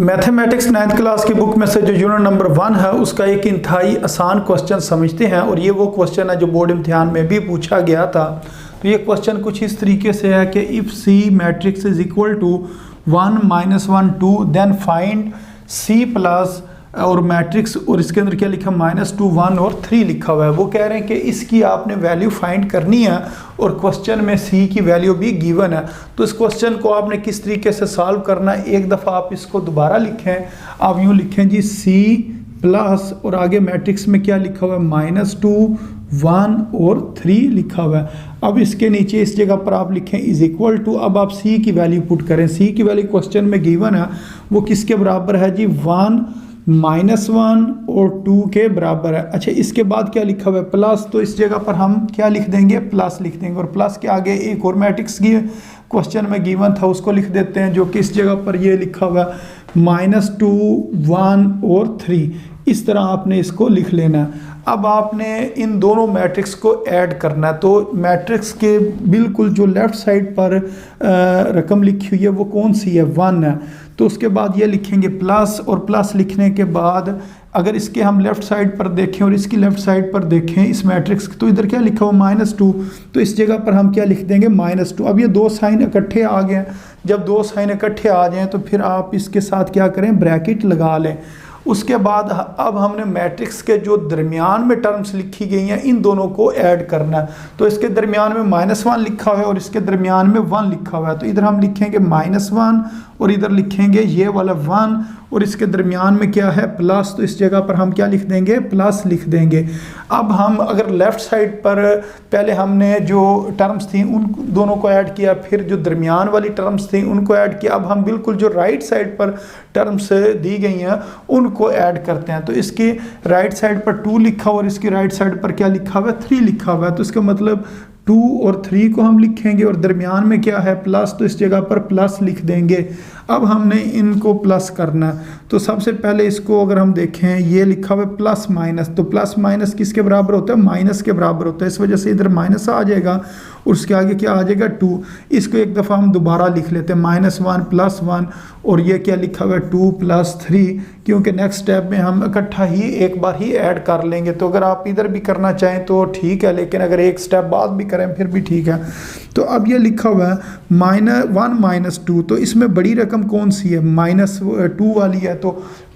Mathematics 9th class की book में से जो यूनिट नंबर 1 है उसका एक इंतहाई आसान क्वेश्चन समझते हैं और ये वो क्वेश्चन है जो बोर्ड इम्तिहान में भी पूछा गया था। तो ये क्वेश्चन कुछ इस तरीके से है कि if C matrix is equal to 1 -1 2 then find C plus और मैट्रिक्स और इसके अंदर क्या लिखा -2 1 और 3 लिखा हुआ है। वो कह रहे हैं कि इसकी आपने वैल्यू फाइंड करनी है और क्वेश्चन में सी की वैल्यू भी गिवन है। तो इस क्वेश्चन को आपने किस तरीके से सॉल्व करना है, एक दफ़ा आप इसको दोबारा लिखें। आप यूँ लिखें जी सी प्लस और आगे मैट्रिक्स में क्या लिखा हुआ है -2 1 और 3 लिखा हुआ है। अब इसके नीचे इस जगह पर आप लिखें इज इक्वल टू, अब आप सी की वैल्यू पुट करें। सी की वैल्यू क्वेश्चन में गिवन है वो किसके बराबर है जी 1 -1 और 2 के बराबर है। अच्छा इसके बाद क्या लिखा हुआ है प्लस, तो इस जगह पर हम क्या लिख देंगे प्लस लिख देंगे और प्लस के आगे एक और मैट्रिक्स की क्वेश्चन में गिवन था उसको लिख देते हैं जो कि इस जगह पर ये लिखा हुआ है -2 1 और 3। इस तरह आपने इसको लिख लेना है। अब आपने इन दोनों मैट्रिक्स को ऐड करना है। तो मैट्रिक्स के बिल्कुल जो लेफ़्ट साइड पर रकम लिखी हुई है वो कौन सी है 1 है। तो उसके बाद ये लिखेंगे प्लस और प्लस लिखने के बाद अगर इसके हम लेफ़्ट साइड पर देखें और इसकी लेफ़्ट साइड पर देखें इस मैट्रिक्स तो इधर क्या लिखा हुआ -2, तो इस जगह पर हम क्या लिख देंगे -2। अब ये दो साइन इकट्ठे आ गए। जब दो साइन इकट्ठे आ जाएं तो फिर आप इसके साथ क्या करें ब्रैकेट लगा लें। उसके बाद अब हमने मैट्रिक्स के जो दरमियान में टर्म्स लिखी गई हैं इन दोनों को ऐड करना है। तो इसके दरमियान में -1 लिखा हुआ है और इसके दरमियान में 1 लिखा हुआ है। तो इधर हम लिखेंगे -1 और इधर लिखेंगे ये वाला 1 और इसके दरमियान में क्या है प्लस, तो इस जगह पर हम क्या लिख देंगे प्लस लिख देंगे। अब हम अगर लेफ़्ट साइड पर पहले हमने जो टर्म्स थी उन दोनों को ऐड किया, फिर जो दरमियान वाली टर्म्स थी उनको ऐड किया। अब हम बिल्कुल जो राइट साइड पर टर्म्स दी गई हैं उनको ऐड करते हैं। तो इसकी राइट साइड पर 2 लिखा हुआ और इसकी राइट साइड पर क्या लिखा हुआ है 3 लिखा हुआ है। तो इसका मतलब 2 और 3 को हम लिखेंगे और दरमियान में क्या है प्लस, तो इस जगह पर प्लस लिख देंगे। अब हमने इनको प्लस करना है। तो सबसे पहले इसको अगर हम देखें ये लिखा हुआ है प्लस माइनस, तो प्लस माइनस किसके बराबर होता है माइनस के बराबर होता है। इस वजह से इधर माइनस आ जाएगा और उसके आगे क्या आ जाएगा 2। इसको एक दफ़ा हम दोबारा लिख लेते हैं -1 + 1 और ये क्या लिखा हुआ है 2 + 3, क्योंकि नेक्स्ट स्टेप में हम इकट्ठा ही एक बार ही ऐड कर लेंगे। तो अगर आप इधर भी करना चाहें तो ठीक है, लेकिन अगर एक स्टेप बाद भी करें फिर भी ठीक है। तो अब ये लिखा हुआ है -1 - 2, तो इसमें बड़ी रकम कौन सी है -2 वाली है। तो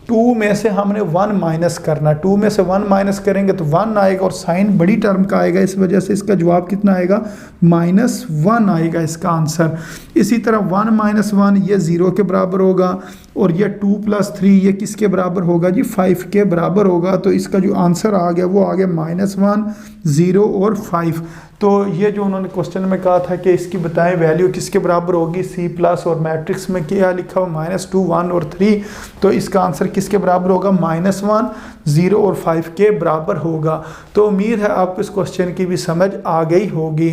2 में से हमने 1 माइनस करना, 2 में से 1 माइनस करेंगे तो 1 आएगा और साइन बड़ी टर्म का आएगा। इस वजह से इसका जवाब कितना आएगा -1 आएगा इसका आंसर। इसी तरह 1 - 1 ये 0 के बराबर होगा और ये 2 + 3 ये किसके बराबर होगा जी 5 के बराबर होगा। तो इसका जो आंसर आ गया वो आ गया -1 0 और 5। तो ये जो उन्होंने क्वेश्चन में कहा था कि इसकी बताएं वैल्यू किसके बराबर होगी सी प्लस और मैट्रिक्स में क्या लिखा हुआ -2 1 और 3, तो इसका आंसर किसके बराबर होगा -1 0 और 5 के बराबर होगा। तो उम्मीद है आपको इस क्वेश्चन की भी समझ आ गई होगी।